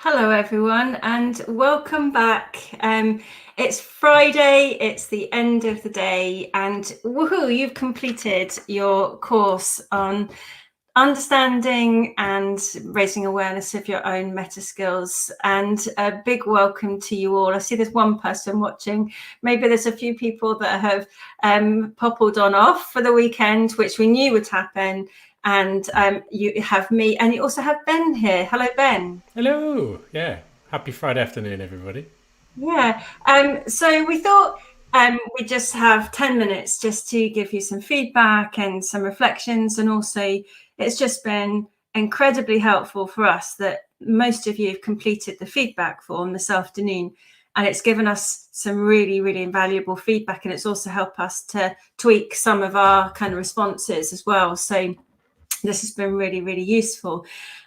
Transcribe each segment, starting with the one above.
Hello, everyone, and welcome back. It's Friday, it's the end of the day, and woohoo, you've completed your course on understanding and raising awareness of your own meta skills. And a big welcome to you all. I see there's one person watching. Maybe there's a few people that have poppled on off for the weekend, which we knew would happen. And you have me, and you also have Ben here. Hello, Ben. Hello. Yeah. Happy Friday afternoon, everybody. Yeah. So we thought we'd just have 10 minutes just to give you some feedback and some reflections. And also, it's just been incredibly helpful for us that most of you have completed the feedback form this afternoon. And it's given us some really, really invaluable feedback. And it's also helped us to tweak some of our kind of responses as well. So this has been really, really useful.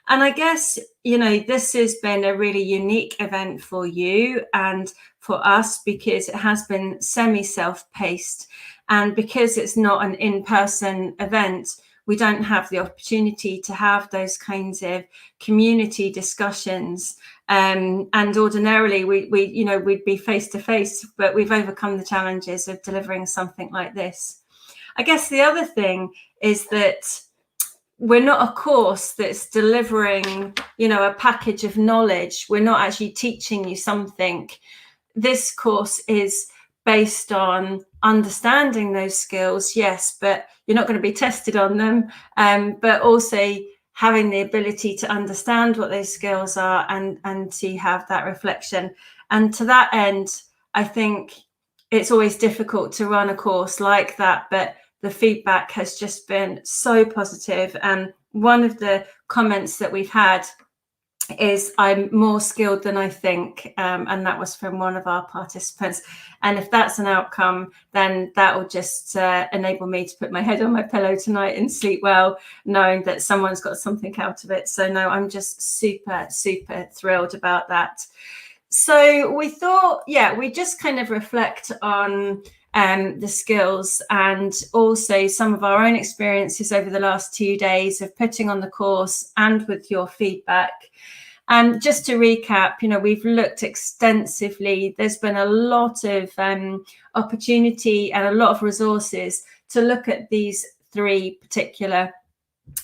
And I guess, this has been a really unique event for you and for us because it has been semi-self-paced. And because it's not an in-person event, we don't have the opportunity to have those kinds of community discussions. And ordinarily we'd be face to face, but we've overcome the challenges of delivering something like this. I guess the other thing is that we're not a course that's delivering, a package of knowledge. We're not actually teaching you something. This course is based on understanding those skills, yes, but you're not going to be tested on them, but also having the ability to understand what those skills are and to have that reflection. And to that end, I think it's always difficult to run a course like that, but the feedback has just been so positive. And one of the comments that we've had is I'm more skilled than I think. And that was from one of our participants. And if that's an outcome, then that will just enable me to put my head on my pillow tonight and sleep well, knowing that someone's got something out of it. So no, I'm just super, super thrilled about that. So we thought, we just kind of reflect on the skills and also some of our own experiences over the last 2 days of putting on the course and with your feedback. And just to recap, we've looked extensively. There's been a lot of opportunity and a lot of resources to look at these three particular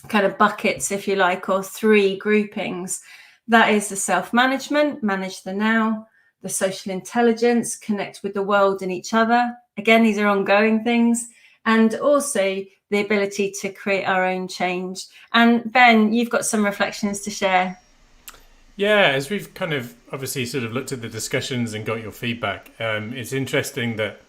kind of buckets, if you like, or three groupings. That is the self-management, manage the now, the social intelligence, connect with the world and each other. Again, these are ongoing things. And also the ability to create our own change. And Ben, you've got some reflections to share. Yeah, as we've kind of obviously sort of looked at the discussions and got your feedback, it's interesting that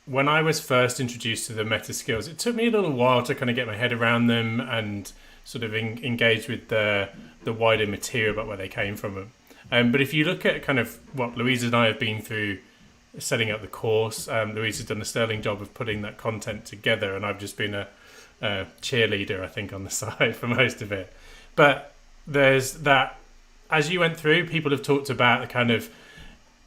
when I was first introduced to the meta skills, it took me a little while to kind of get my head around them and sort of engage with the wider material about where they came from. But if you look at kind of what Louise and I have been through setting up the course, Louise has done a sterling job of putting that content together, and I've just been a cheerleader, I think, on the side for most of it. But there's that, as you went through, people have talked about the kind of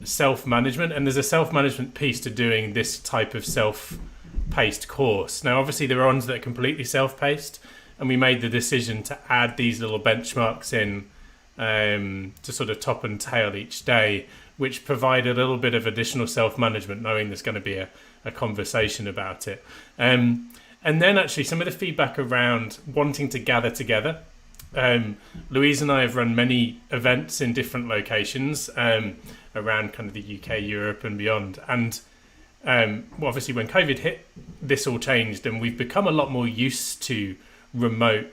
self-management, and there's a self-management piece to doing this type of self-paced course. Now, obviously, there are ones that are completely self-paced, and we made the decision to add these little benchmarks in to sort of top and tail each day, which provide a little bit of additional self-management, knowing there's going to be a conversation about it. And then actually some of the feedback around wanting to gather together. Louise and I have run many events in different locations around kind of the UK, Europe and beyond. And obviously when COVID hit, this all changed, and we've become a lot more used to remote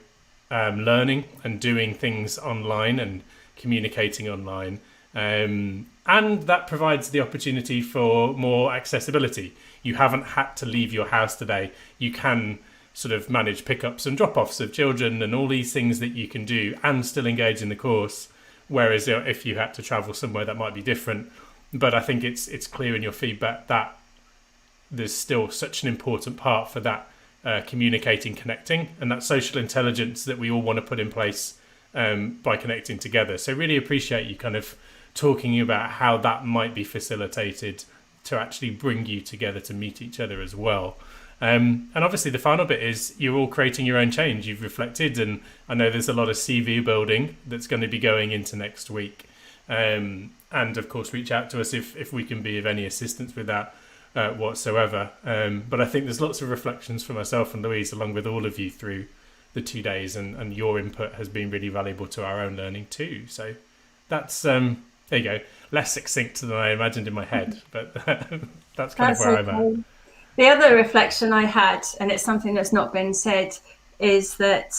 learning and doing things online and communicating online. And that provides the opportunity for more accessibility. You haven't had to leave your house today. You can sort of manage pickups and drop-offs of children and all these things that you can do and still engage in the course. Whereas if you had to travel somewhere, that might be different. But I think it's clear in your feedback that there's still such an important part for that communicating, connecting, and that social intelligence that we all want to put in place by connecting together. So really appreciate you kind of talking about how that might be facilitated to actually bring you together to meet each other as well. And obviously the final bit is you're all creating your own change. You've reflected, and I know there's a lot of CV building that's going to be going into next week. And of course, reach out to us if we can be of any assistance with that whatsoever. But I think there's lots of reflections for myself and Louise, along with all of you through the 2 days, and your input has been really valuable to our own learning too. So that's there you go, less succinct than I imagined in my head, but that's kind of where I'm at. The other reflection I had, and it's something that's not been said, is that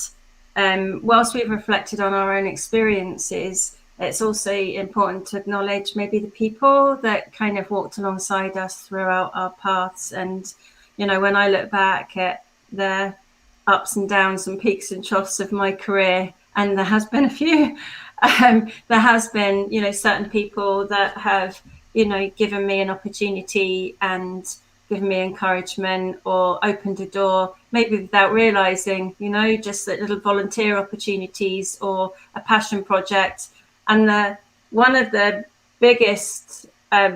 whilst we've reflected on our own experiences, it's also important to acknowledge maybe the people that kind of walked alongside us throughout our paths. And, you know, when I look back at the ups and downs and peaks and troughs of my career, and there has been a few, there has been, you know, certain people that have, you know, given me an opportunity and given me encouragement or opened a door, maybe without realizing, you know, just that little volunteer opportunities or a passion project. And one of the biggest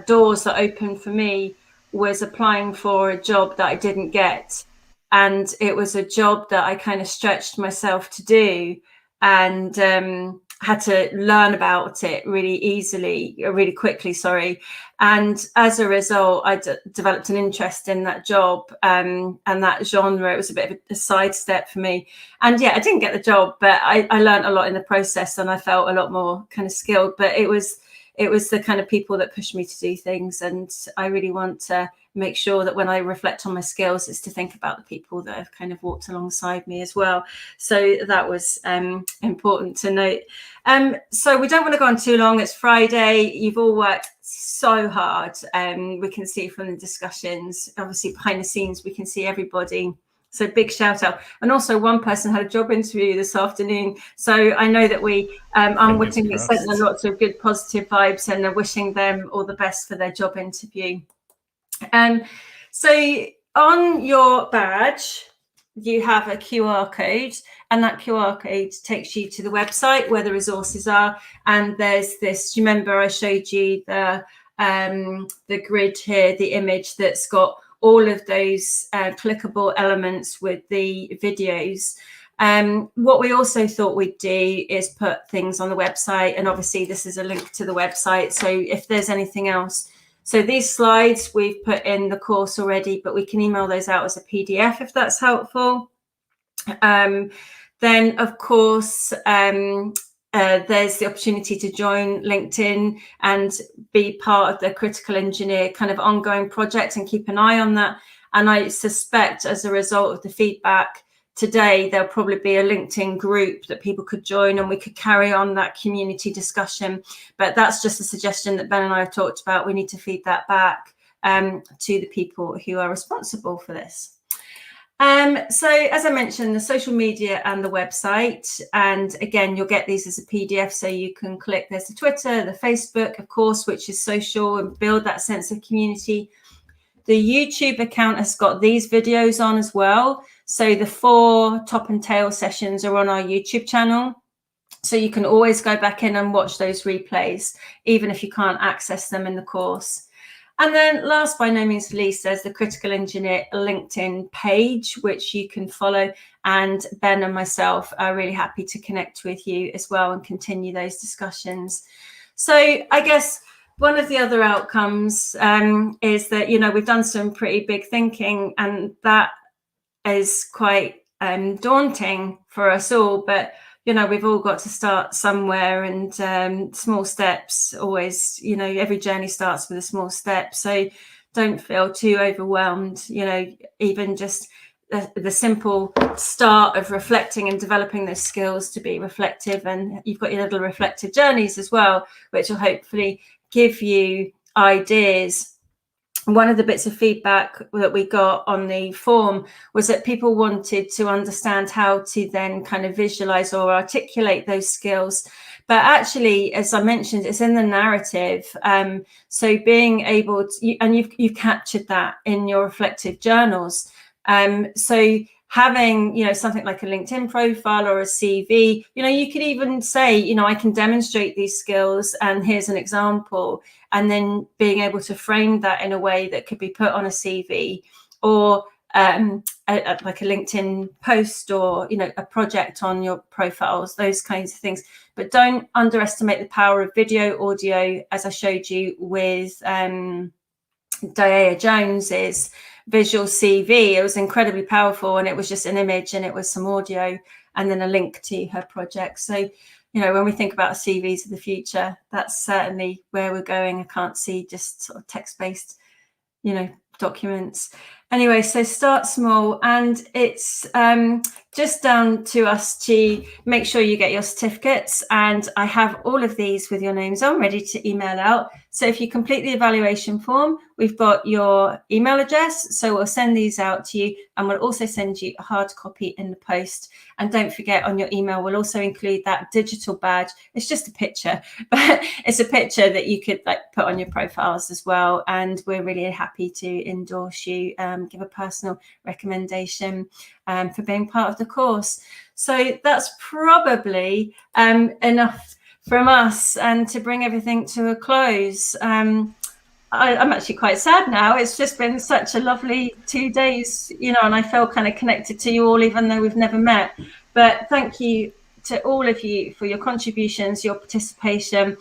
doors that opened for me was applying for a job that I didn't get. And it was a job that I kind of stretched myself to do, and had to learn about it really quickly, and as a result I developed an interest in that job and that genre. It was a bit of a sidestep for me, and yeah, I didn't get the job, but I learned a lot in the process, and I felt a lot more kind of skilled. But it was the kind of people that pushed me to do things, and I really want to make sure that when I reflect on my skills, it's to think about the people that have kind of walked alongside me as well. So that was important to note. So we don't want to go on too long. It's Friday. You've all worked so hard. We can see from the discussions, obviously behind the scenes, we can see everybody. So big shout out. And also one person had a job interview this afternoon. So I know that we unwittingly sent them lots of good positive vibes, and are wishing them all the best for their job interview. So on your badge, you have a QR code, and that QR code takes you to the website where the resources are. And there's this, you remember I showed you the grid here, the image that's got all of those clickable elements with the videos. What we also thought we'd do is put things on the website, and obviously this is a link to the website. So if there's anything else, so these slides we've put in the course already, but we can email those out as a PDF if that's helpful. Then of course, there's the opportunity to join LinkedIn and be part of the Critical Engineer kind of ongoing project, and keep an eye on that. And I suspect as a result of the feedback today, there'll probably be a LinkedIn group that people could join, and we could carry on that community discussion. But that's just a suggestion that Ben and I have talked about. We need to feed that back to the people who are responsible for this. So as I mentioned, the social media and the website, and again, you'll get these as a PDF, so you can click. There's the Twitter, the Facebook, of course, which is social and build that sense of community. The YouTube account has got these videos on as well. So the 4 top and tail sessions are on our YouTube channel. So you can always go back in and watch those replays, even if you can't access them in the course. And then last by no means least, there's the Critical Engineer LinkedIn page, which you can follow. And Ben and myself are really happy to connect with you as well and continue those discussions. So I guess one of the other outcomes is that, you know, we've done some pretty big thinking, and that is quite daunting for us all. But you know, we've all got to start somewhere, and small steps always, you know, every journey starts with a small step. So don't feel too overwhelmed, you know, even just the simple start of reflecting and developing those skills to be reflective. And you've got your little reflective journeys as well, which will hopefully give you ideas. One of the bits of feedback that we got on the form was that people wanted to understand how to then kind of visualize or articulate those skills. But actually, as I mentioned, it's in the narrative. So being able to, and you've captured that in your reflective journals. So having, you know, something like a LinkedIn profile or a CV, you know, you could even say, you know, I can demonstrate these skills and here's an example, and then being able to frame that in a way that could be put on a CV, or like a LinkedIn post, or a project on your profiles, those kinds of things. But don't underestimate the power of video, audio, as I showed you with Diana Jones's visual CV. It was incredibly powerful, and it was just an image and it was some audio and then a link to her project. So when we think about CVs of the future, that's certainly where we're going. I can't see just sort of text-based documents. Anyway, so start small, and it's just down to us to make sure you get your certificates, and I have all of these with your names on ready to email out. So if you complete the evaluation form, we've got your email address, so we'll send these out to you, and we'll also send you a hard copy in the post. And don't forget, on your email we'll also include that digital badge. It's just a picture, but it's a picture that you could put on your profiles as well, and we're really happy to endorse you, give a personal recommendation for being part of the course. So that's probably enough from us, and to bring everything to a close. I'm actually quite sad now. It's just been such a lovely 2 days, and I feel kind of connected to you all, even though we've never met. But thank you to all of you for your contributions, your participation.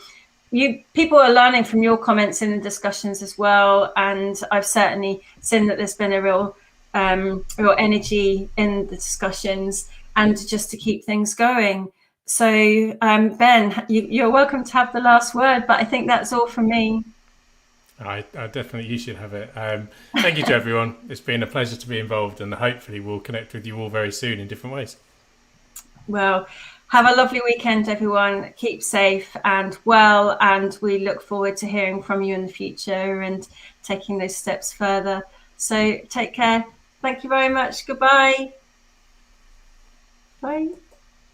People are learning from your comments in the discussions as well, and I've certainly seen that there's been a real energy in the discussions, and just to keep things going. So Ben, you're welcome to have the last word, but I think that's all from me. I definitely, you should have it. Thank you to everyone. It's been a pleasure to be involved, and hopefully we'll connect with you all very soon in different ways. Well, have a lovely weekend, everyone. Keep safe and well, and we look forward to hearing from you in the future and taking those steps further. So take care. Thank you very much. Goodbye. Bye.